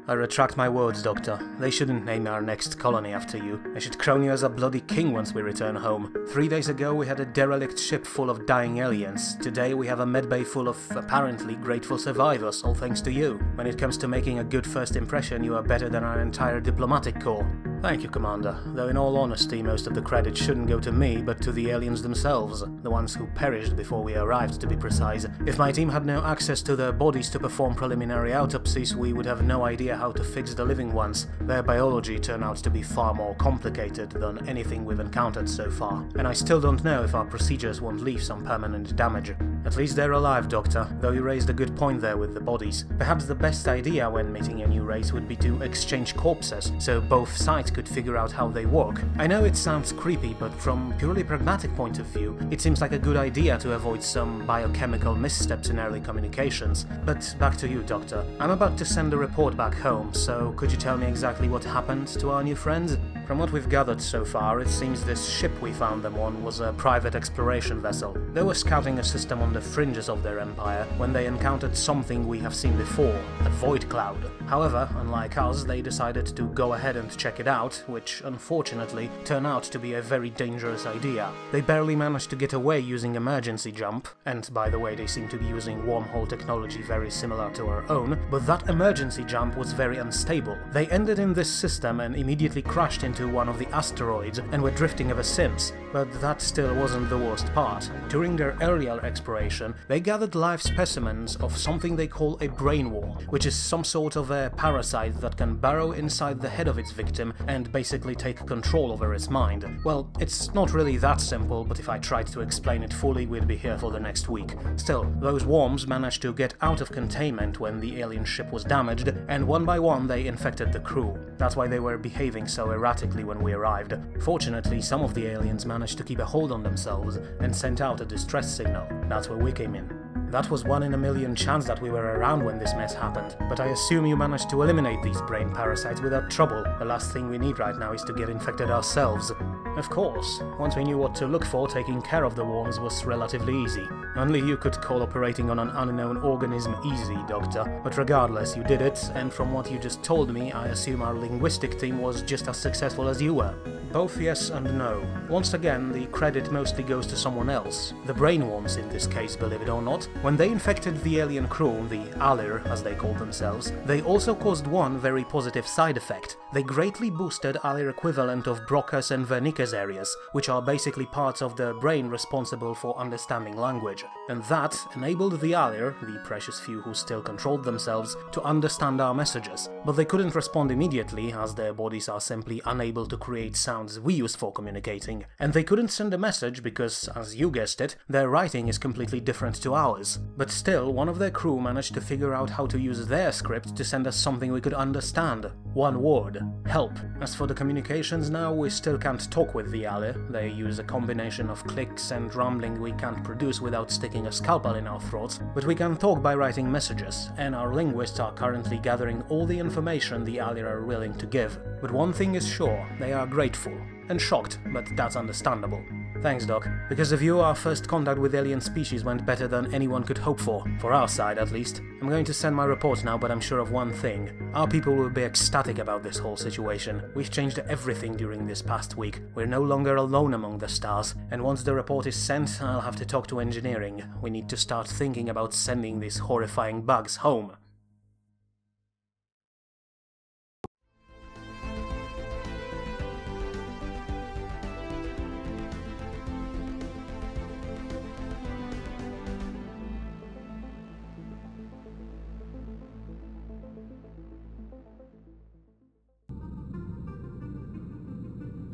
I retract my words, Doctor. They shouldn't name our next colony after you. They should crown you as a bloody king once we return home. 3 days ago we had a derelict ship full of dying aliens. Today we have a medbay full of apparently grateful survivors, all thanks to you. When it comes to making a good first impression, you are better than our entire diplomatic corps. Thank you, Commander, though in all honesty most of the credit shouldn't go to me, but to the aliens themselves, the ones who perished before we arrived, to be precise. If my team had no access to their bodies to perform preliminary autopsies, we would have no idea how to fix the living ones. Their biology turned out to be far more complicated than anything we've encountered so far, and I still don't know if our procedures won't leave some permanent damage. At least they're alive, Doctor, though you raised a good point there with the bodies. Perhaps the best idea when meeting a new race would be to exchange corpses, so both sides could figure out how they work. I know it sounds creepy, but from a purely pragmatic point of view, it seems like a good idea to avoid some biochemical missteps in early communications. But back to you, Doctor. I'm about to send a report back home, so could you tell me exactly what happened to our new friends? From what we've gathered so far, it seems this ship we found them on was a private exploration vessel. They were scouting a system on the fringes of their empire when they encountered something we have seen before, a void cloud. However, unlike us, they decided to go ahead and check it out, which unfortunately turned out to be a very dangerous idea. They barely managed to get away using emergency jump, and by the way they seem to be using wormhole technology very similar to our own, but that emergency jump was very unstable. They ended in this system and immediately crashed into one of the asteroids and were drifting ever since, but that still wasn't the worst part. During their earlier exploration, they gathered live specimens of something they call a brain worm, which is some sort of a parasite that can burrow inside the head of its victim and basically take control over its mind. Well, it's not really that simple, but if I tried to explain it fully, we'd be here for the next week. Still, those worms managed to get out of containment when the alien ship was damaged, and one by one they infected the crew. That's why they were behaving so erratically when we arrived. Fortunately, some of the aliens managed to keep a hold on themselves and sent out a distress signal. That's where we came in. That was 1 in a million chance that we were around when this mess happened, but I assume you managed to eliminate these brain parasites without trouble. The last thing we need right now is to get infected ourselves. Of course, once we knew what to look for, taking care of the worms was relatively easy. Only you could call operating on an unknown organism easy, Doctor, but regardless, you did it, and from what you just told me, I assume our linguistic team was just as successful as you were. Both yes and no. Once again, the credit mostly goes to someone else. The brainworms in this case, believe it or not. When they infected the alien crew, the Alir as they called themselves, they also caused one very positive side effect. They greatly boosted Alir equivalent of Broca's and Wernicke's areas, which are basically parts of the brain responsible for understanding language. And that enabled the Alir, the precious few who still controlled themselves, to understand our messages. But they couldn't respond immediately, as their bodies are simply unable to create sounds we use for communicating. And they couldn't send a message because, as you guessed it, their writing is completely different to ours. But still, one of their crew managed to figure out how to use their script to send us something we could understand. One word: help. As for the communications now, we still can't talk with the Alir. They use a combination of clicks and rumbling we can't produce without sticking a scalpel in our throats, but we can talk by writing messages, and our linguists are currently gathering all the information the Alir are willing to give. But one thing is sure, they are grateful. And shocked, but that's understandable. Thanks, Doc. Because of you, our first contact with alien species went better than anyone could hope for our side at least. I'm going to send my report now, but I'm sure of one thing. Our people will be ecstatic about this whole situation. We've changed everything during this past week. We're no longer alone among the stars, and once the report is sent, I'll have to talk to engineering. We need to start thinking about sending these horrifying bugs home.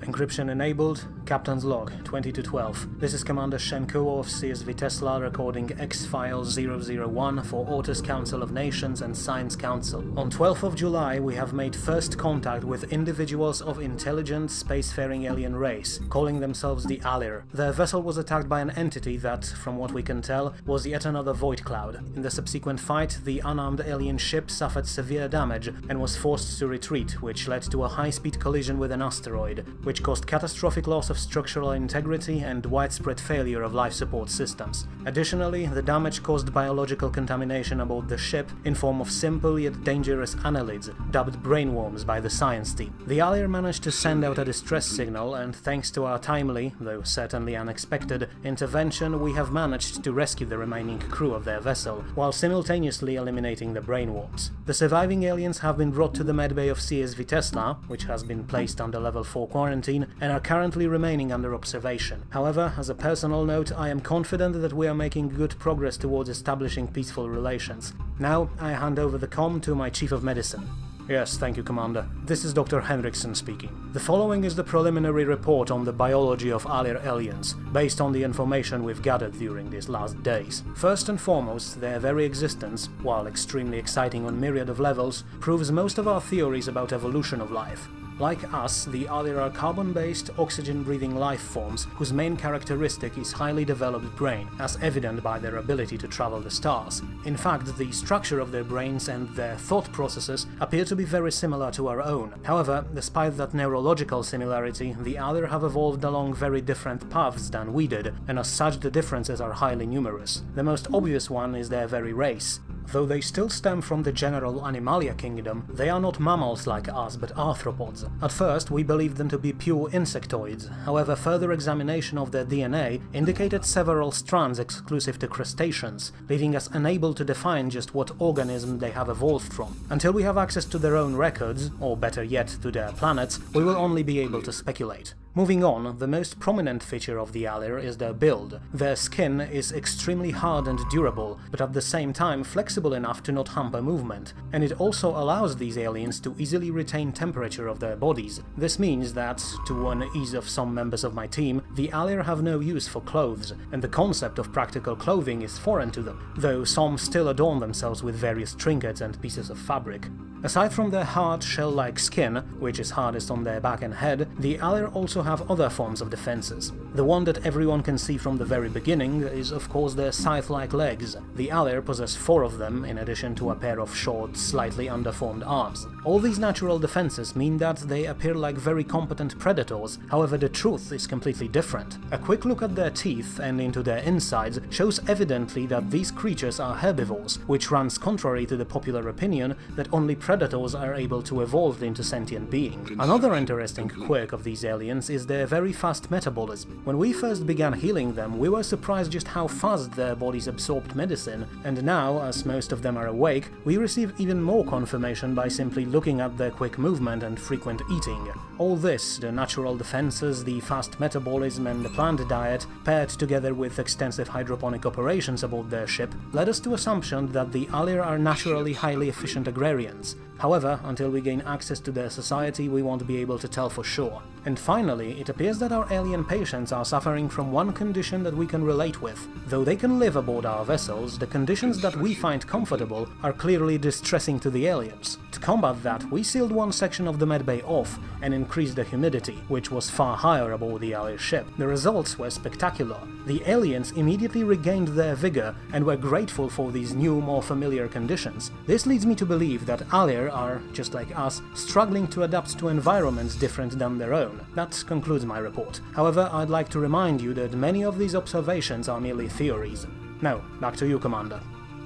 Encryption enabled. Captain's log, 20-12. This is Commander Shenko of CSV Tesla recording X-File 001 for Autos Council of Nations and Science Council. On 12th of July, we have made first contact with individuals of intelligent spacefaring alien race, calling themselves the Alir. Their vessel was attacked by an entity that, from what we can tell, was yet another void cloud. In the subsequent fight, the unarmed alien ship suffered severe damage and was forced to retreat, which led to a high-speed collision with an asteroid, which which caused catastrophic loss of structural integrity and widespread failure of life support systems. Additionally, the damage caused biological contamination aboard the ship in form of simple yet dangerous annelids, dubbed brainworms by the science team. The Allier managed to send out a distress signal, and thanks to our timely, though certainly unexpected, intervention, we have managed to rescue the remaining crew of their vessel, while simultaneously eliminating the brainworms. The surviving aliens have been brought to the medbay of CSV Tesla, which has been placed under level 4 quarantine, and are currently remaining under observation. However, as a personal note, I am confident that we are making good progress towards establishing peaceful relations. Now, I hand over the comm to my Chief of Medicine. Yes, thank you, Commander. This is Dr. Henriksen speaking. The following is the preliminary report on the biology of Allier aliens, based on the information we've gathered during these last days. First and foremost, their very existence, while extremely exciting on myriad of levels, proves most of our theories about evolution of life. Like us, the Allier are carbon-based, oxygen-breathing life forms whose main characteristic is highly developed brain, as evident by their ability to travel the stars. In fact, the structure of their brains and their thought processes appear to be very similar to our own. However, despite that neurological similarity, the Allier have evolved along very different paths than we did, and as such the differences are highly numerous. The most obvious one is their very race. Though they still stem from the general Animalia kingdom, they are not mammals like us, but arthropods. At first, we believed them to be pure insectoids. However, further examination of their DNA indicated several strands exclusive to crustaceans, leaving us unable to define just what organism they have evolved from. Until we have access to their own records, or better yet, to their planets, we will only be able to speculate. Moving on, the most prominent feature of the Allier is their build. Their skin is extremely hard and durable, but at the same time flexible enough to not hamper movement, and it also allows these aliens to easily retain temperature of their bodies. This means that, to one ease of some members of my team, the Allier have no use for clothes, and the concept of practical clothing is foreign to them, though some still adorn themselves with various trinkets and pieces of fabric. Aside from their hard, shell-like skin, which is hardest on their back and head, the Allier also have other forms of defenses. The one that everyone can see from the very beginning is of course their scythe-like legs. The Allier possess 4 of them, in addition to a pair of short, slightly underformed arms. All these natural defenses mean that they appear like very competent predators, however the truth is completely different. A quick look at their teeth and into their insides shows evidently that these creatures are herbivores, which runs contrary to the popular opinion that only predators are able to evolve into sentient beings. Another interesting quirk of these aliens is their very fast metabolism. When we first began healing them, we were surprised just how fast their bodies absorbed medicine, and now, as most of them are awake, we receive even more confirmation by simply looking at their quick movement and frequent eating. All this, the natural defenses, the fast metabolism and the plant diet, paired together with extensive hydroponic operations aboard their ship, led us to assumption that the Allier are naturally highly efficient agrarians. However, until we gain access to their society, we won't be able to tell for sure. And finally, it appears that our alien patients are suffering from one condition that we can relate with. Though they can live aboard our vessels, the conditions that we find comfortable are clearly distressing to the aliens. To combat that, we sealed one section of the medbay off and increased the humidity, which was far higher aboard the Allier ship. The results were spectacular. The aliens immediately regained their vigor and were grateful for these new, more familiar conditions. This leads me to believe that Allier are, just like us, struggling to adapt to environments different than their own. That concludes my report. However, I'd like to remind you that many of these observations are merely theories. Now, back to you, Commander.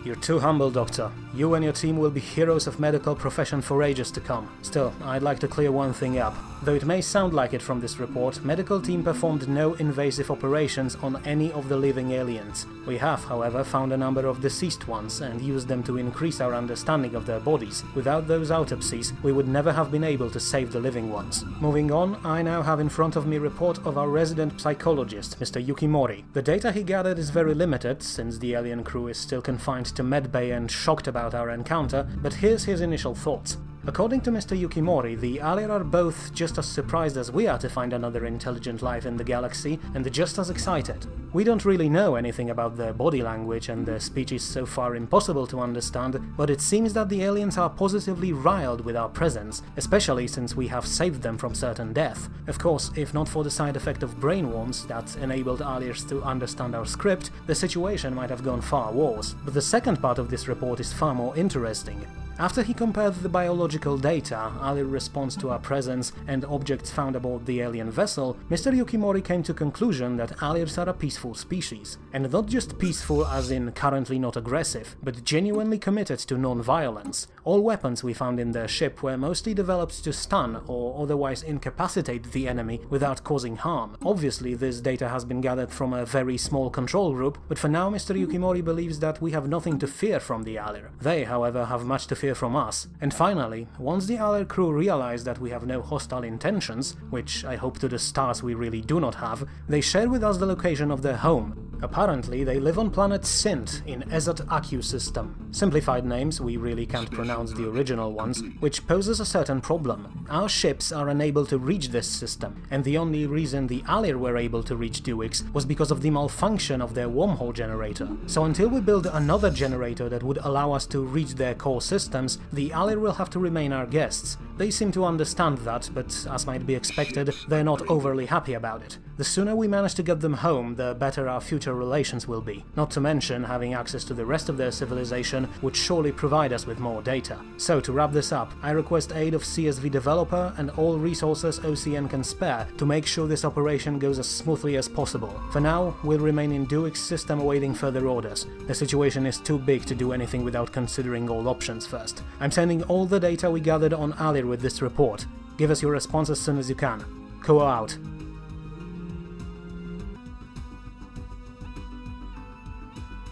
You're too humble, Doctor. You and your team will be heroes of medical profession for ages to come. Still, I'd like to clear one thing up. Though it may sound like it from this report, medical team performed no invasive operations on any of the living aliens. We have, however, found a number of deceased ones and used them to increase our understanding of their bodies. Without those autopsies, we would never have been able to save the living ones. Moving on, I now have in front of me a report of our resident psychologist, Mr. Yukimori. The data he gathered is very limited, since the alien crew is still confined to medbay and shocked about our encounter, but here's his initial thoughts. According to Mr. Yukimori, the Allier are both just as surprised as we are to find another intelligent life in the galaxy, and just as excited. We don't really know anything about their body language, and their speech is so far impossible to understand, but it seems that the aliens are positively riled with our presence, especially since we have saved them from certain death. Of course, if not for the side effect of brainworms that enabled aliens to understand our script, the situation might have gone far worse. But the second part of this report is far more interesting. After he compared the biological data, alien response to our presence, and objects found aboard the alien vessel, Mr. Yukimori came to conclusion that aliens are a peaceful species. And not just peaceful as in currently not aggressive, but genuinely committed to non-violence. All weapons we found in their ship were mostly developed to stun or otherwise incapacitate the enemy without causing harm. Obviously, this data has been gathered from a very small control group, but for now Mr. Yukimori believes that we have nothing to fear from the alien. They, however, have much to fear from us. And finally, once the alien crew realize that we have no hostile intentions, which I hope to the stars we really do not have, they share with us the location of their home. Apparently, they live on planet Sint in Ezat Aku system. Simplified names, we really can't pronounce the original ones, which poses a certain problem. Our ships are unable to reach this system, and the only reason the alien were able to reach Duix was because of the malfunction of their wormhole generator. So until we build another generator that would allow us to reach their core systems, the alien will have to remain our guests. They seem to understand that, but as might be expected, they're not overly happy about it. The sooner we manage to get them home, the better our future relations will be. Not to mention, having access to the rest of their civilization would surely provide us with more data. So to wrap this up, I request aid of CSV developer and all resources OCN can spare to make sure this operation goes as smoothly as possible. For now, we'll remain in Duix system awaiting further orders. The situation is too big to do anything without considering all options first. I'm sending all the data we gathered on Alir with this report. Give us your response as soon as you can. Koa out.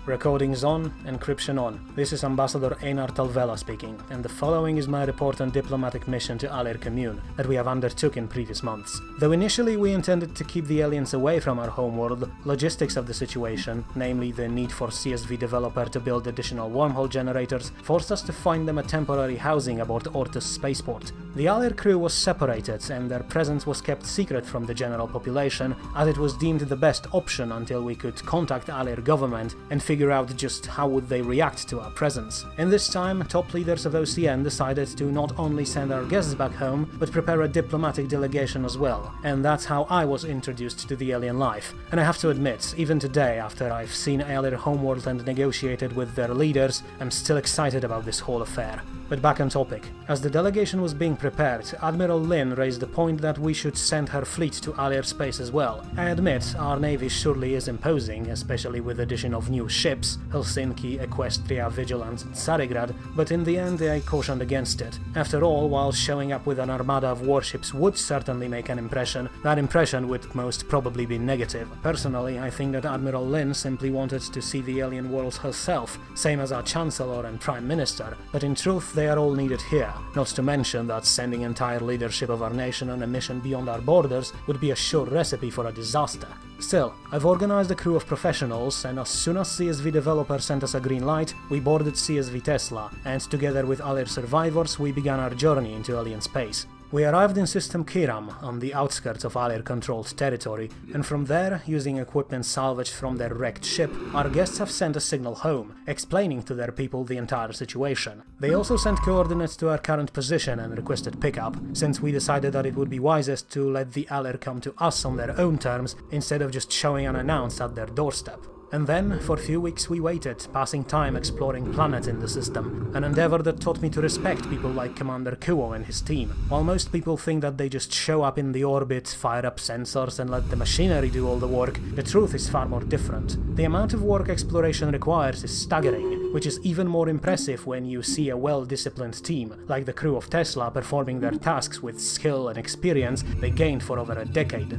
Recordings on, encryption on. This is Ambassador Einar Talvela speaking, and the following is my report on diplomatic mission to Alir Commune that we have undertook in previous months. Though initially we intended to keep the aliens away from our homeworld, logistics of the situation, namely the need for CSV developer to build additional wormhole generators, forced us to find them a temporary housing aboard Ortus spaceport. The Alir crew was separated, and their presence was kept secret from the general population, as it was deemed the best option until we could contact Alir government and figure out just how would they react to our presence. In this time, top leaders of OCN decided to not only send our guests back home, but prepare a diplomatic delegation as well. And that's how I was introduced to the alien life. And I have to admit, even today, after I've seen Alir homeworld and negotiated with their leaders, I'm still excited about this whole affair. But back on topic. As the delegation was being prepared, Admiral Lin raised the point that we should send her fleet to Alir space as well. I admit, our navy surely is imposing, especially with the addition of new ships, Helsinki, Equestria, Vigilance and Carigrad, but in the end I cautioned against it. After all, while showing up with an armada of warships would certainly make an impression, that impression would most probably be negative. Personally, I think that Admiral Lin simply wanted to see the alien world herself, same as our Chancellor and Prime Minister, but in truth they are all needed here, not to mention that sending entire leadership of our nation on a mission beyond our borders would be a sure recipe for a disaster. Still, I've organized a crew of professionals, and as soon as CSV developer sent us a green light, we boarded CSV Tesla, and together with Alir survivors we began our journey into alien space. We arrived in System Kiram, on the outskirts of Alir-controlled territory, and from there, using equipment salvaged from their wrecked ship, our guests have sent a signal home, explaining to their people the entire situation. They also sent coordinates to our current position and requested pickup, since we decided that it would be wisest to let the Alir come to us on their own terms, instead of just showing unannounced at their doorstep. And then, for a few weeks we waited, passing time exploring planets in the system, an endeavor that taught me to respect people like Commander Kuo and his team. While most people think that they just show up in the orbit, fire up sensors and let the machinery do all the work, the truth is far more different. The amount of work exploration requires is staggering, which is even more impressive when you see a well-disciplined team, like the crew of Tesla, performing their tasks with skill and experience they gained for over a decade.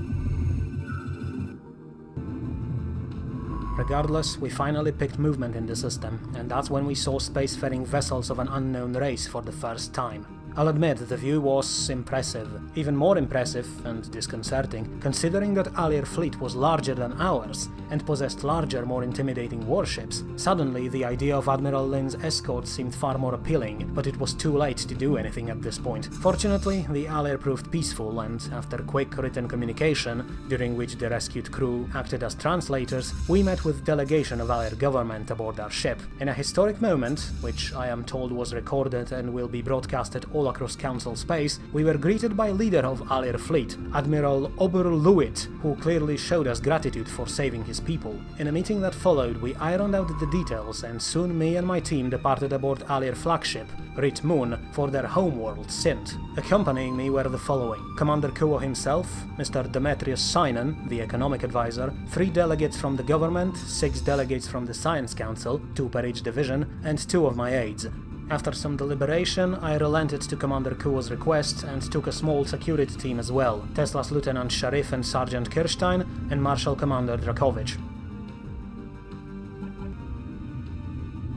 Regardless, we finally picked movement in the system, and that's when we saw spacefaring vessels of an unknown race for the first time. I'll admit the view was impressive. Even more impressive, and disconcerting, considering that Alir fleet was larger than ours, and possessed larger, more intimidating warships. Suddenly, the idea of Admiral Lin's escort seemed far more appealing, but it was too late to do anything at this point. Fortunately, the Alir proved peaceful, and after quick written communication, during which the rescued crew acted as translators, we met with delegation of Alir government aboard our ship. In a historic moment, which I am told was recorded and will be broadcasted all across Council space, we were greeted by leader of Alir fleet, Admiral Oberluit, who clearly showed us gratitude for saving his people. In a meeting that followed, we ironed out the details, and soon me and my team departed aboard Alir flagship, Rit Moon, for their homeworld, Sint. Accompanying me were the following: Commander Kuo himself, Mr. Demetrius Sinan, the economic advisor, 3 delegates from the government, 6 delegates from the Science Council, 2 per each division, and 2 of my aides. After some deliberation, I relented to Commander Kuo's request and took a small security team as well, Tesla's Lieutenant Sharif and Sergeant Kirstein, and Marshal Commander Drakovich.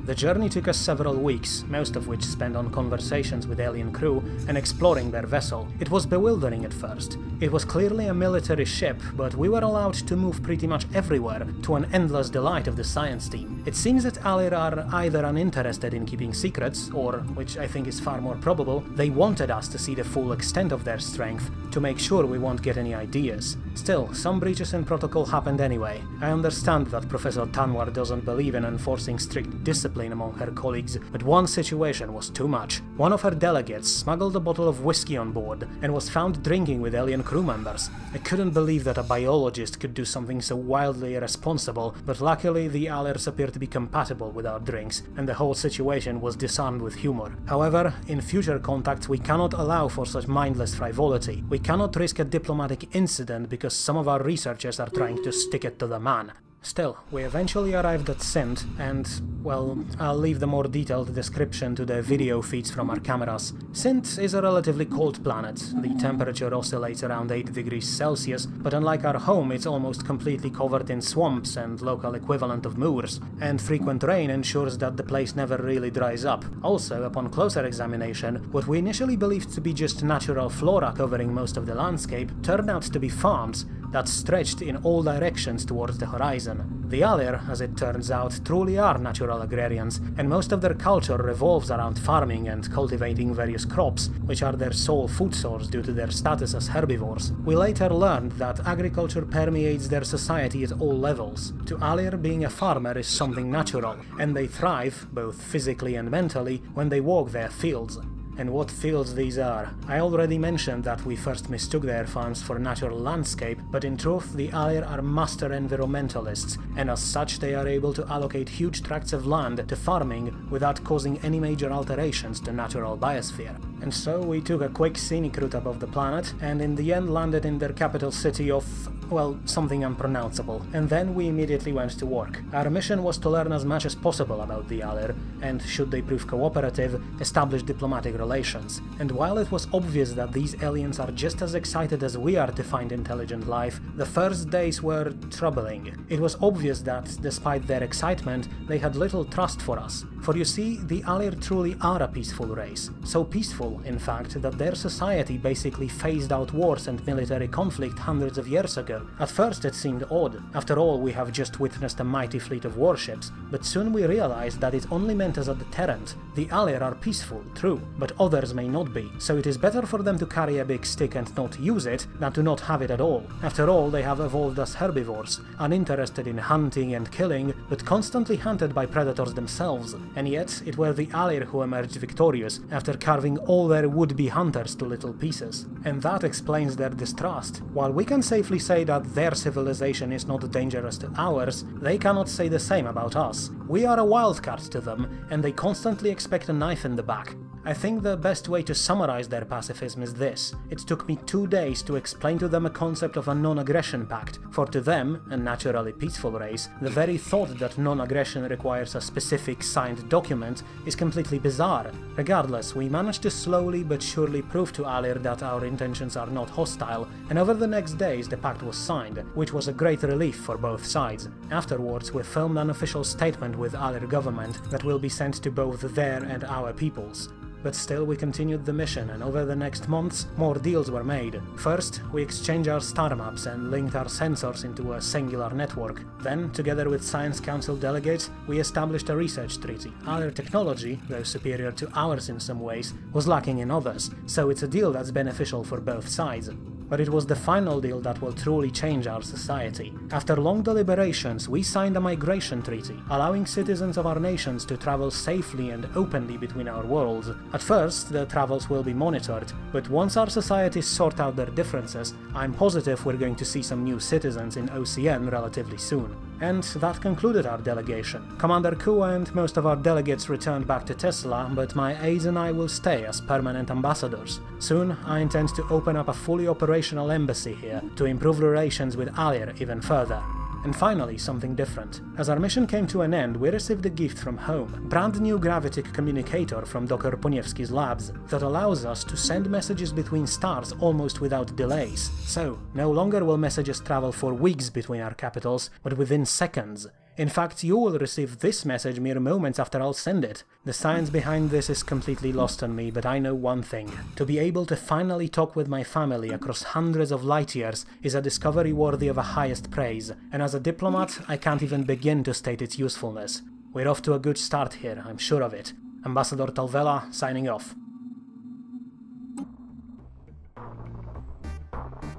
The journey took us several weeks, most of which spent on conversations with alien crew and exploring their vessel. It was bewildering at first. It was clearly a military ship, but we were allowed to move pretty much everywhere, to an endless delight of the science team. It seems that Alir are either uninterested in keeping secrets, or, which I think is far more probable, they wanted us to see the full extent of their strength, to make sure we won't get any ideas. Still, some breaches in protocol happened anyway. I understand that Professor Tanwar doesn't believe in enforcing strict discipline among her colleagues, but one situation was too much. One of her delegates smuggled a bottle of whiskey on board and was found drinking with alien crew members. I couldn't believe that a biologist could do something so wildly irresponsible, but luckily the Alirs appeared to be compatible with our drinks, and the whole situation was disarmed with humor. However, in future contacts we cannot allow for such mindless frivolity. We cannot risk a diplomatic incident because some of our researchers are trying to stick it to the man. Still, we eventually arrived at Sint, and, well, I'll leave the more detailed description to the video feeds from our cameras. Sint is a relatively cold planet. The temperature oscillates around 8 degrees Celsius, but unlike our home, it's almost completely covered in swamps and local equivalent of moors, and frequent rain ensures that the place never really dries up. Also, upon closer examination, what we initially believed to be just natural flora covering most of the landscape turned out to be farms that stretched in all directions towards the horizon. The Alir, as it turns out, truly are natural agrarians, and most of their culture revolves around farming and cultivating various crops, which are their sole food source due to their status as herbivores. We later learned that agriculture permeates their society at all levels. To Alir, being a farmer is something natural, and they thrive, both physically and mentally, when they walk their fields. And what fields these are. I already mentioned that we first mistook their farms for natural landscape, but in truth the Alir are master environmentalists, and as such they are able to allocate huge tracts of land to farming without causing any major alterations to natural biosphere. And so we took a quick scenic route above the planet, and in the end landed in their capital city of, well, something unpronounceable, and then we immediately went to work. Our mission was to learn as much as possible about the Alir, and should they prove cooperative, establish diplomatic relations. And while it was obvious that these aliens are just as excited as we are to find intelligent life, the first days were troubling. It was obvious that, despite their excitement, they had little trust for us. For you see, the Alir truly are a peaceful race. So peaceful, in fact, that their society basically phased out wars and military conflict hundreds of years ago. At first it seemed odd. After all, we have just witnessed a mighty fleet of warships, but soon we realized that it only meant as a deterrent. The Alir are peaceful, true, but others may not be, so it is better for them to carry a big stick and not use it than to not have it at all. After all, they have evolved as herbivores, uninterested in hunting and killing, but constantly hunted by predators themselves. And yet, it were the Alir who emerged victorious, after carving all their would-be hunters to little pieces. And that explains their distrust. While we can safely say that their civilization is not dangerous to ours, they cannot say the same about us. We are a wildcard to them, and they constantly expect a knife in the back. I think the best way to summarize their pacifism is this. It took me 2 days to explain to them a concept of a non-aggression pact, for to them, a naturally peaceful race, the very thought that non-aggression requires a specific signed document is completely bizarre. Regardless, we managed to slowly but surely prove to Alir that our intentions are not hostile, and over the next days the pact was signed, which was a great relief for both sides. Afterwards, we filmed an official statement with Alir government that will be sent to both their and our peoples. but still we continued the mission, and over the next months, more deals were made. First, we exchanged our star maps and linked our sensors into a singular network. Then, together with Science Council delegates, we established a research treaty. Our technology, though superior to ours in some ways, was lacking in others, so it's a deal that's beneficial for both sides. But it was the final deal that will truly change our society. After long deliberations, we signed a migration treaty, allowing citizens of our nations to travel safely and openly between our worlds. At first, the travels will be monitored, but once our societies sort out their differences, I'm positive we're going to see some new citizens in OCN relatively soon. And that concluded our delegation. Commander Kua and most of our delegates returned back to Tesla, but my aides and I will stay as permanent ambassadors. Soon, I intend to open up a fully operational embassy here to improve relations with Alir even further. And finally, something different. As our mission came to an end, we received a gift from home, brand new gravitic communicator from Dr. Poniewski's labs that allows us to send messages between stars almost without delays. So, no longer will messages travel for weeks between our capitals, but within seconds. In fact, you will receive this message mere moments after I'll send it. The science behind this is completely lost on me, but I know one thing. To be able to finally talk with my family across hundreds of light years is a discovery worthy of a highest praise, and as a diplomat, I can't even begin to state its usefulness. We're off to a good start here, I'm sure of it. Ambassador Talvela, signing off.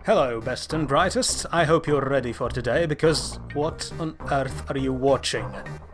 Hello, best and brightest. I hope you're ready for today, because what on earth are you watching?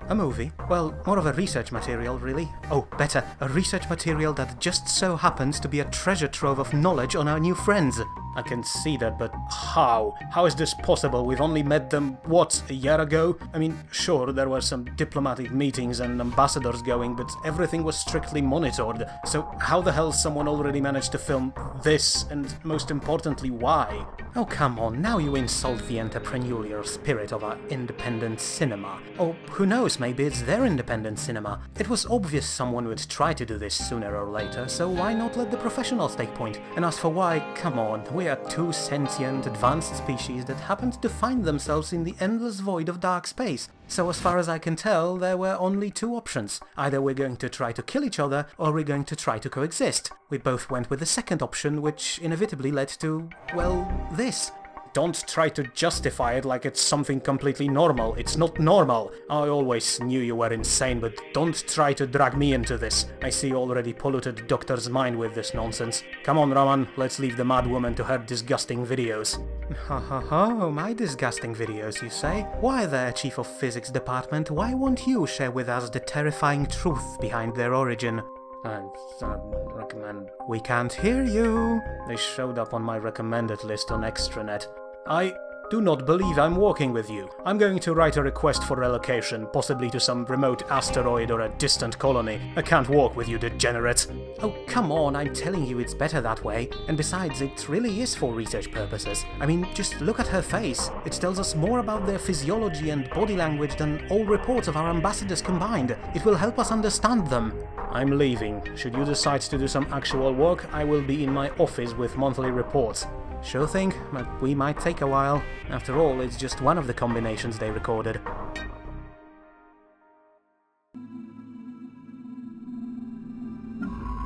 A movie? Well, more of a research material, really. Oh, better, a research material that just so happens to be a treasure trove of knowledge on our new friends. I can see that, but how? How is this possible? We've only met them, what, a year ago? I mean, sure, there were some diplomatic meetings and ambassadors going, but everything was strictly monitored. So how the hell someone already managed to film this, and most importantly, why? Oh, come on, now you insult the entrepreneurial spirit of our independent cinema. Or who knows, maybe it's their independent cinema. It was obvious someone would try to do this sooner or later, so why not let the professionals take point? And as for why, come on, we are two sentient, advanced species that happened to find themselves in the endless void of dark space. So as far as I can tell, there were only two options. Either we're going to try to kill each other, or we're going to try to coexist. We both went with the second option, which inevitably led to, well, this. Don't try to justify it like it's something completely normal. It's not normal. I always knew you were insane, but don't try to drag me into this. I see you already polluted Doctor's mind with this nonsense. Come on, Raman, let's leave the mad woman to her disgusting videos. Ha ha ha, my disgusting videos, you say? Why there, Chief of Physics Department, why won't you share with us the terrifying truth behind their origin? Recommend. We can't hear you. They showed up on my recommended list on Extranet. I do not believe I'm walking with you. I'm going to write a request for relocation, possibly to some remote asteroid or a distant colony. I can't walk with you, degenerates. Oh, come on, I'm telling you it's better that way. And besides, it really is for research purposes. I mean, just look at her face. It tells us more about their physiology and body language than all reports of our ambassadors combined. It will help us understand them. I'm leaving. Should you decide to do some actual work, I will be in my office with monthly reports. Sure thing, but we might take a while. After all, it's just one of the combinations they recorded.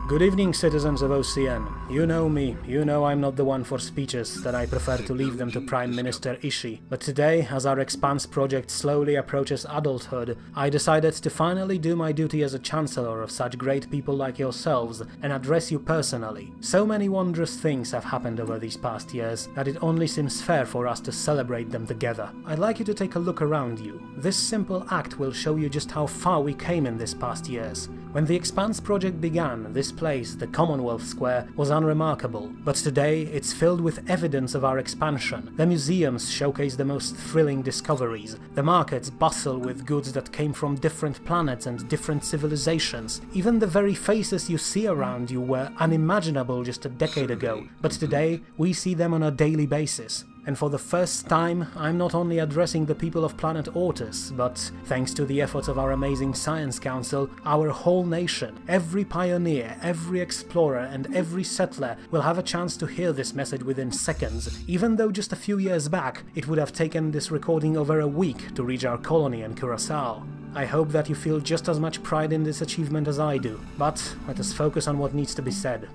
Good evening, citizens of OCN. You know me, you know I'm not the one for speeches, that I prefer to leave them to Prime Minister Ishii. But today, as our Expanse project slowly approaches adulthood, I decided to finally do my duty as a Chancellor of such great people like yourselves, and address you personally. So many wondrous things have happened over these past years, that it only seems fair for us to celebrate them together. I'd like you to take a look around you. This simple act will show you just how far we came in this past years. When the Expanse project began, this place, the Commonwealth Square, was unremarkable, but today it's filled with evidence of our expansion. The museums showcase the most thrilling discoveries, the markets bustle with goods that came from different planets and different civilizations. Even the very faces you see around you were unimaginable just a decade ago, but today we see them on a daily basis. And for the first time, I'm not only addressing the people of planet Ortus, but, thanks to the efforts of our amazing Science Council, our whole nation. Every pioneer, every explorer, and every settler will have a chance to hear this message within seconds, even though just a few years back, it would have taken this recording over a week to reach our colony in Curaçao. I hope that you feel just as much pride in this achievement as I do, but let us focus on what needs to be said.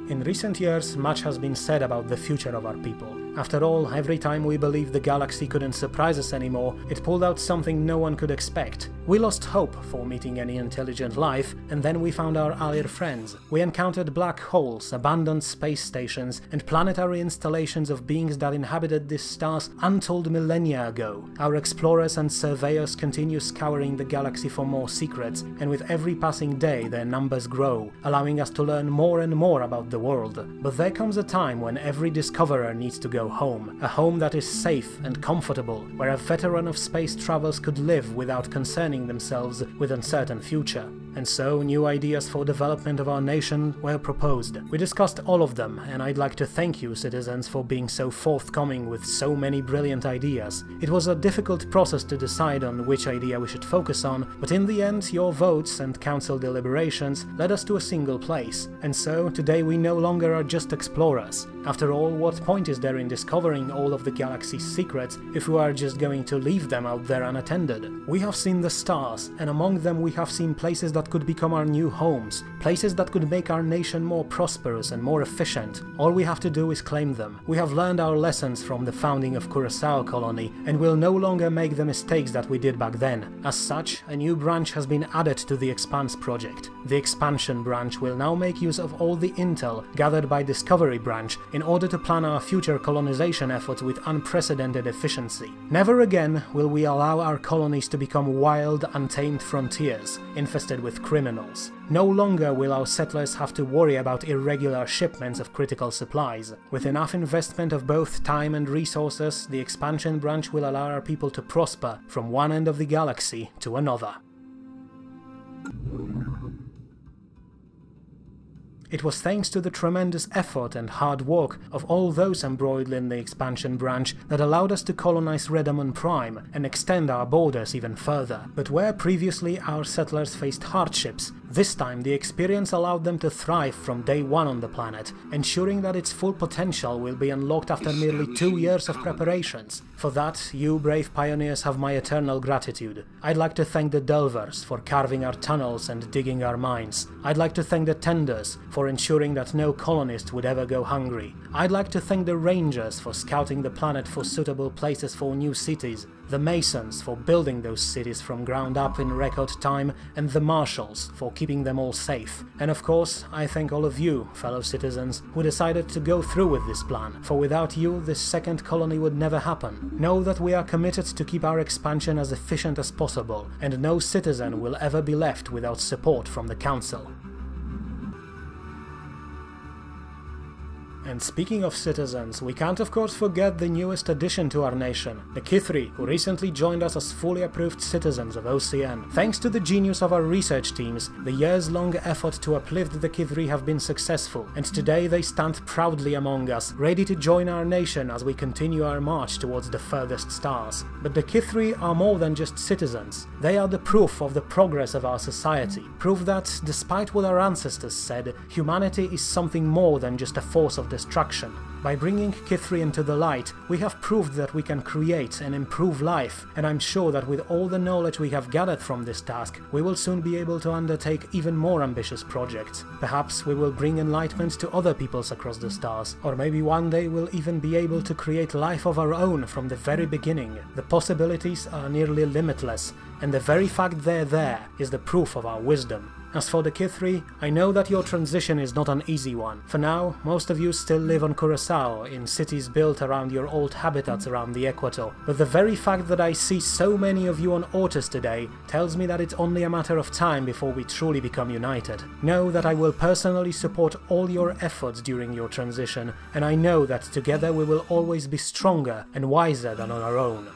In recent years, much has been said about the future of our people. After all, every time we believed the galaxy couldn't surprise us anymore, it pulled out something no one could expect. We lost hope for meeting any intelligent life, and then we found our alien friends. We encountered black holes, abandoned space stations, and planetary installations of beings that inhabited these stars untold millennia ago. Our explorers and surveyors continue scouring the galaxy for more secrets, and with every passing day their numbers grow, allowing us to learn more and more about the world. But there comes a time when every discoverer needs to go home, a home that is safe and comfortable, where a veteran of space travels could live without concerning themselves with uncertain future. And so, new ideas for development of our nation were proposed. We discussed all of them, and I'd like to thank you, citizens, for being so forthcoming with so many brilliant ideas. It was a difficult process to decide on which idea we should focus on, but in the end, your votes and council deliberations led us to a single place. And so, today we no longer are just explorers. After all, what point is there in discovering all of the galaxy's secrets if we are just going to leave them out there unattended? We have seen the stars, and among them we have seen places that could become our new homes, places that could make our nation more prosperous and more efficient. All we have to do is claim them. We have learned our lessons from the founding of Curacao colony, and will no longer make the mistakes that we did back then. As such, a new branch has been added to the Expanse project. The Expansion branch will now make use of all the intel gathered by Discovery branch in order to plan our future colonization efforts with unprecedented efficiency. Never again will we allow our colonies to become wild, untamed frontiers, infested with criminals. No longer will our settlers have to worry about irregular shipments of critical supplies. With enough investment of both time and resources, the Expansion branch will allow our people to prosper from one end of the galaxy to another. It was thanks to the tremendous effort and hard work of all those embroiled in the Expansion branch that allowed us to colonize Redamon Prime and extend our borders even further. But where previously our settlers faced hardships, this time the experience allowed them to thrive from day one on the planet, ensuring that its full potential will be unlocked after merely 2 years of preparations. For that, you brave pioneers have my eternal gratitude. I'd like to thank the Delvers for carving our tunnels and digging our mines. I'd like to thank the Tenders for ensuring that no colonist would ever go hungry. I'd like to thank the Rangers for scouting the planet for suitable places for new cities, the Masons for building those cities from ground up in record time, and the Marshals for keeping them all safe. And of course, I thank all of you, fellow citizens, who decided to go through with this plan, for without you, this second colony would never happen. Know that we are committed to keep our expansion as efficient as possible, and no citizen will ever be left without support from the Council. And speaking of citizens, we can't of course forget the newest addition to our nation, the Kithri, who recently joined us as fully approved citizens of OCN. Thanks to the genius of our research teams, the years-long effort to uplift the Kithri have been successful, and today they stand proudly among us, ready to join our nation as we continue our march towards the furthest stars. But the Kithri are more than just citizens. They are the proof of the progress of our society, proof that, despite what our ancestors said, humanity is something more than just a force of destruction. By bringing Kithri into the light, we have proved that we can create and improve life, and I'm sure that with all the knowledge we have gathered from this task, we will soon be able to undertake even more ambitious projects. Perhaps we will bring enlightenment to other peoples across the stars, or maybe one day we'll even be able to create life of our own from the very beginning. The possibilities are nearly limitless, and the very fact they're there is the proof of our wisdom. As for the Kithri, I know that your transition is not an easy one. For now, most of you still live on Curacao, in cities built around your old habitats around the equator, but the very fact that I see so many of you on Ortus today tells me that it's only a matter of time before we truly become united. Know that I will personally support all your efforts during your transition, and I know that together we will always be stronger and wiser than on our own.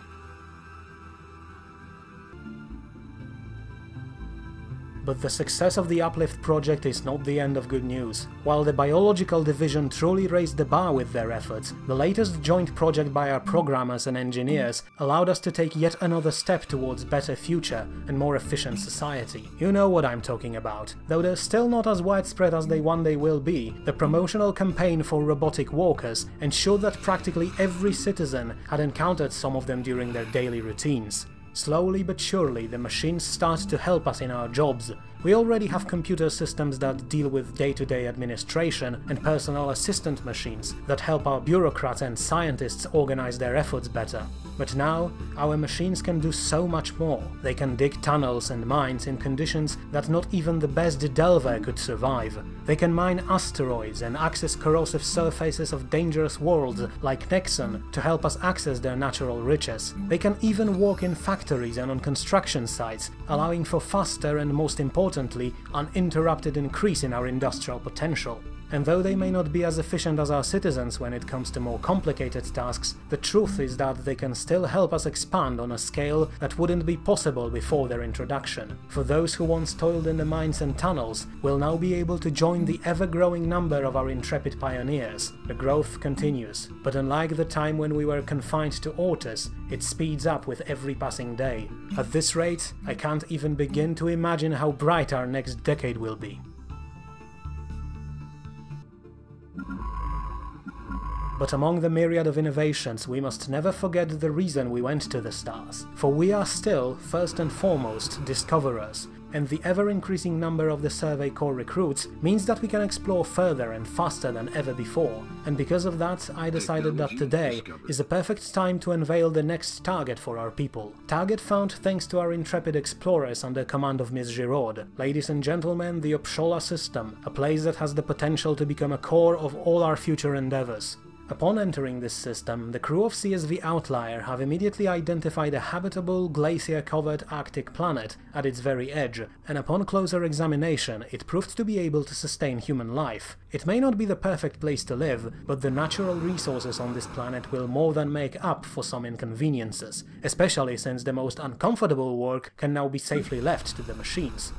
But the success of the Uplift project is not the end of good news. While the biological division truly raised the bar with their efforts, the latest joint project by our programmers and engineers allowed us to take yet another step towards better future and more efficient society. You know what I'm talking about. Though they're still not as widespread as they one day will be, the promotional campaign for robotic walkers ensured that practically every citizen had encountered some of them during their daily routines. Slowly but surely, the machines start to help us in our jobs. We already have computer systems that deal with day-to-day administration and personal assistant machines that help our bureaucrats and scientists organize their efforts better. But now, our machines can do so much more. They can dig tunnels and mines in conditions that not even the best delver could survive. They can mine asteroids and access corrosive surfaces of dangerous worlds like Nexon to help us access their natural riches. They can even work in factories and on construction sites, allowing for faster and, most importantly, uninterrupted increase in our industrial potential. And though they may not be as efficient as our citizens when it comes to more complicated tasks, the truth is that they can still help us expand on a scale that wouldn't be possible before their introduction. For those who once toiled in the mines and tunnels will now be able to join the ever-growing number of our intrepid pioneers. The growth continues, but unlike the time when we were confined to Ortus, it speeds up with every passing day. At this rate, I can't even begin to imagine how bright our next decade will be. But among the myriad of innovations, we must never forget the reason we went to the stars. For we are still, first and foremost, discoverers, and the ever-increasing number of the Survey Corps recruits means that we can explore further and faster than ever before. And because of that, I decided that today is the perfect time to unveil the next target for our people. Target found thanks to our intrepid explorers under command of Miss Giraud. Ladies and gentlemen, the Upshola system, a place that has the potential to become a core of all our future endeavors. Upon entering this system, the crew of CSV Outlier have immediately identified a habitable, glacier-covered Arctic planet at its very edge, and upon closer examination, it proved to be able to sustain human life. It may not be the perfect place to live, but the natural resources on this planet will more than make up for some inconveniences, especially since the most uncomfortable work can now be safely left to the machines.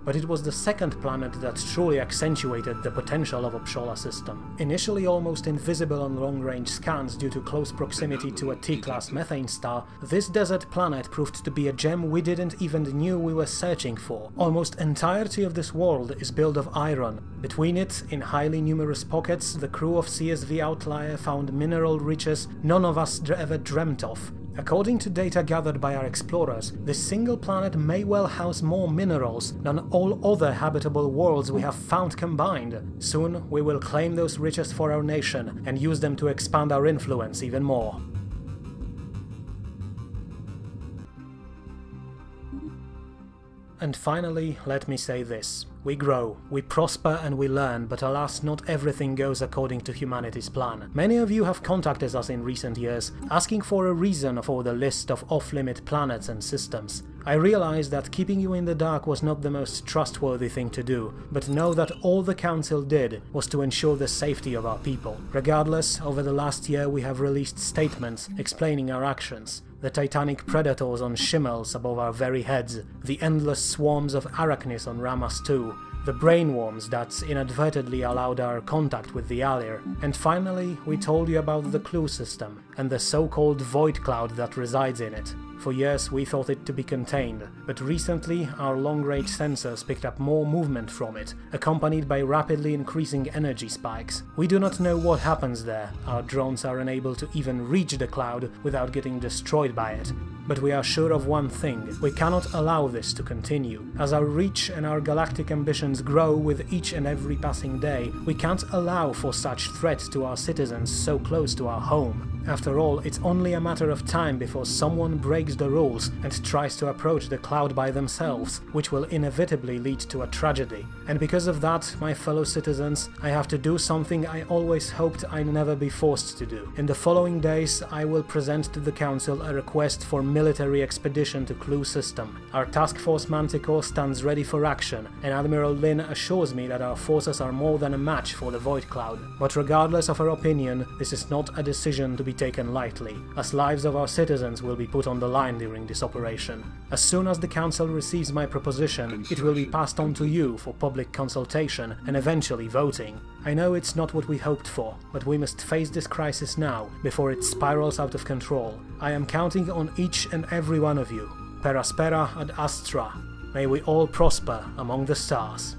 But it was the second planet that truly accentuated the potential of Upshola system. Initially almost invisible on long-range scans due to close proximity to a T-class methane star, this desert planet proved to be a gem we didn't even knew we were searching for. Almost entirety of this world is built of iron. Between it, in highly numerous pockets, the crew of CSV Outlier found mineral riches none of us ever dreamt of. According to data gathered by our explorers, this single planet may well house more minerals than all other habitable worlds we have found combined. Soon, we will claim those riches for our nation and use them to expand our influence even more. And finally, let me say this. We grow, we prosper and we learn, but alas, not everything goes according to humanity's plan. Many of you have contacted us in recent years, asking for a reason for the list of off-limit planets and systems. I realize that keeping you in the dark was not the most trustworthy thing to do, but know that all the Council did was to ensure the safety of our people. Regardless, over the last year we have released statements explaining our actions. The titanic predators on Shimmels above our very heads, the endless swarms of arachnids on Ramas 2, the brainworms that inadvertently allowed our contact with the Alir, and finally we told you about the clue system and the so-called void cloud that resides in it. For years we thought it to be contained, but recently our long-range sensors picked up more movement from it, accompanied by rapidly increasing energy spikes. We do not know what happens there, our drones are unable to even reach the cloud without getting destroyed by it. But we are sure of one thing, we cannot allow this to continue. As our reach and our galactic ambitions grow with each and every passing day, we can't allow for such threats to our citizens so close to our home. After all, it's only a matter of time before someone breaks the rules and tries to approach the cloud by themselves, which will inevitably lead to a tragedy. And because of that, my fellow citizens, I have to do something I always hoped I'd never be forced to do. In the following days, I will present to the Council a request for military expedition to Clue System. Our task force Manticore stands ready for action, and Admiral Lin assures me that our forces are more than a match for the Void Cloud. But regardless of her opinion, this is not a decision to be taken lightly, as lives of our citizens will be put on the line during this operation. As soon as the Council receives my proposition, it will be passed on to you for public consultation and eventually voting. I know it's not what we hoped for, but we must face this crisis now, before it spirals out of control. I am counting on each and every one of you. Per aspera ad astra. May we all prosper among the stars.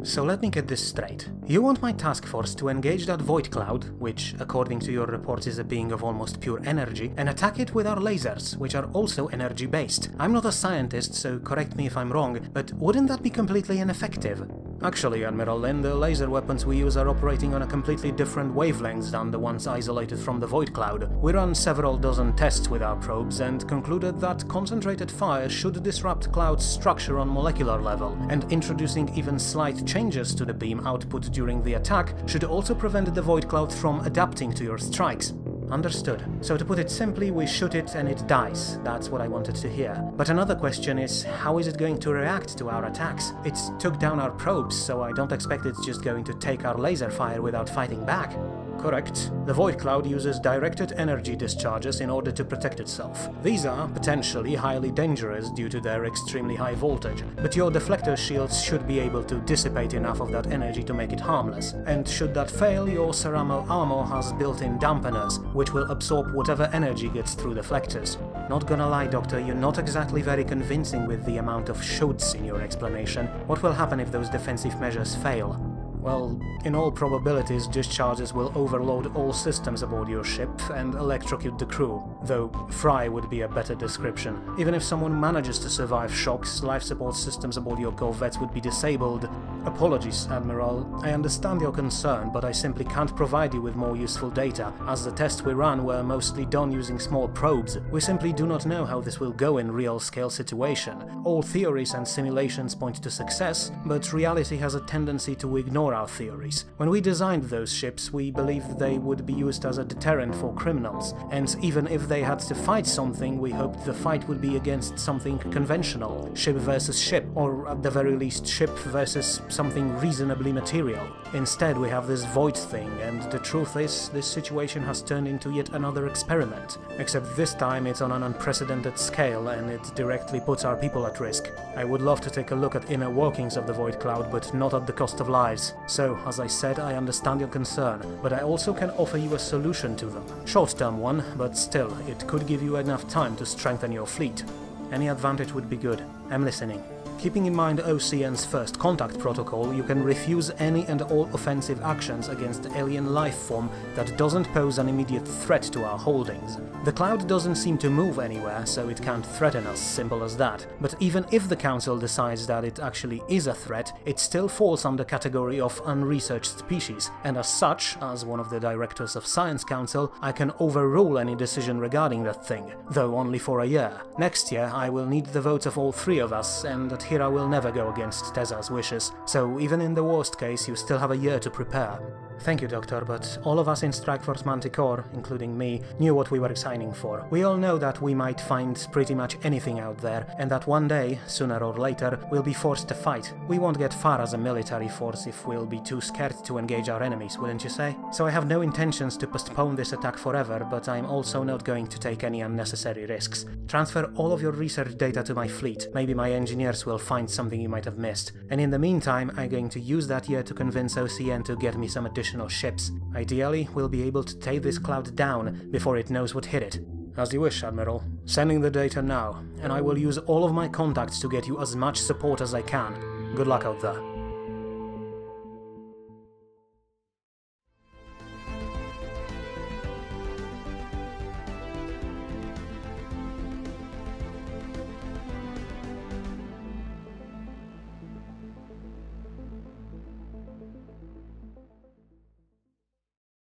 So let me get this straight. You want my task force to engage that void cloud, which, according to your report, is a being of almost pure energy, and attack it with our lasers, which are also energy-based. I'm not a scientist, so correct me if I'm wrong, but wouldn't that be completely ineffective? Actually, Admiral Lin, the laser weapons we use are operating on a completely different wavelengths than the ones isolated from the void cloud. We ran several dozen tests with our probes and concluded that concentrated fire should disrupt cloud's structure on molecular level, and introducing even slight changes to the beam output during the attack should also prevent the void cloud from adapting to your strikes. Understood. So to put it simply, we shoot it and it dies. That's what I wanted to hear. But another question is, how is it going to react to our attacks? It took down our probes, so I don't expect it's just going to take our laser fire without fighting back. Correct. The Void Cloud uses directed energy discharges in order to protect itself. These are potentially highly dangerous due to their extremely high voltage, but your deflector shields should be able to dissipate enough of that energy to make it harmless. And should that fail, your Ceramo armor has built-in dampeners, which will absorb whatever energy gets through deflectors. Not gonna lie, Doctor, you're not exactly very convincing with the amount of shoulds in your explanation. What will happen if those defensive measures fail? Well, in all probabilities, discharges will overload all systems aboard your ship and electrocute the crew, though fry would be a better description. Even if someone manages to survive shocks, life support systems aboard your corvettes would be disabled. Apologies, Admiral. I understand your concern, but I simply can't provide you with more useful data, as the tests we ran were mostly done using small probes. We simply do not know how this will go in real-scale situation. All theories and simulations point to success, but reality has a tendency to ignore our theories. When we designed those ships, we believed they would be used as a deterrent for criminals, and even if they had to fight something, we hoped the fight would be against something conventional, ship versus ship, or at the very least ship versus something reasonably material. Instead, we have this void thing, and the truth is, this situation has turned into yet another experiment. Except this time it's on an unprecedented scale, and it directly puts our people at risk. I would love to take a look at inner workings of the Void Cloud, but not at the cost of lives. So, as I said, I understand your concern, but I also can offer you a solution to them. Short-term one, but still, it could give you enough time to strengthen your fleet. Any advantage would be good. I'm listening. Keeping in mind OCN's first contact protocol, you can refuse any and all offensive actions against the alien life form that doesn't pose an immediate threat to our holdings. The cloud doesn't seem to move anywhere, so it can't threaten us, simple as that. But even if the Council decides that it actually is a threat, it still falls under category of unresearched species, and as such, as one of the directors of Science Council, I can overrule any decision regarding that thing, though only for a year. Next year, I will need the votes of all three of us, and Here I will never go against Tessa's wishes, so even in the worst case you still have a year to prepare. Thank you, Doctor, but all of us in Strike Force Manticore, including me, knew what we were signing for. We all know that we might find pretty much anything out there, and that one day, sooner or later, we'll be forced to fight. We won't get far as a military force if we'll be too scared to engage our enemies, wouldn't you say? So I have no intentions to postpone this attack forever, but I'm also not going to take any unnecessary risks. Transfer all of your research data to my fleet. Maybe my engineers will find something you might have missed. And in the meantime, I'm going to use that year to convince OCN to get me some additional ships. Ideally, we'll be able to take this cloud down before it knows what hit it. As you wish, Admiral. Sending the data now, and I will use all of my contacts to get you as much support as I can. Good luck out there.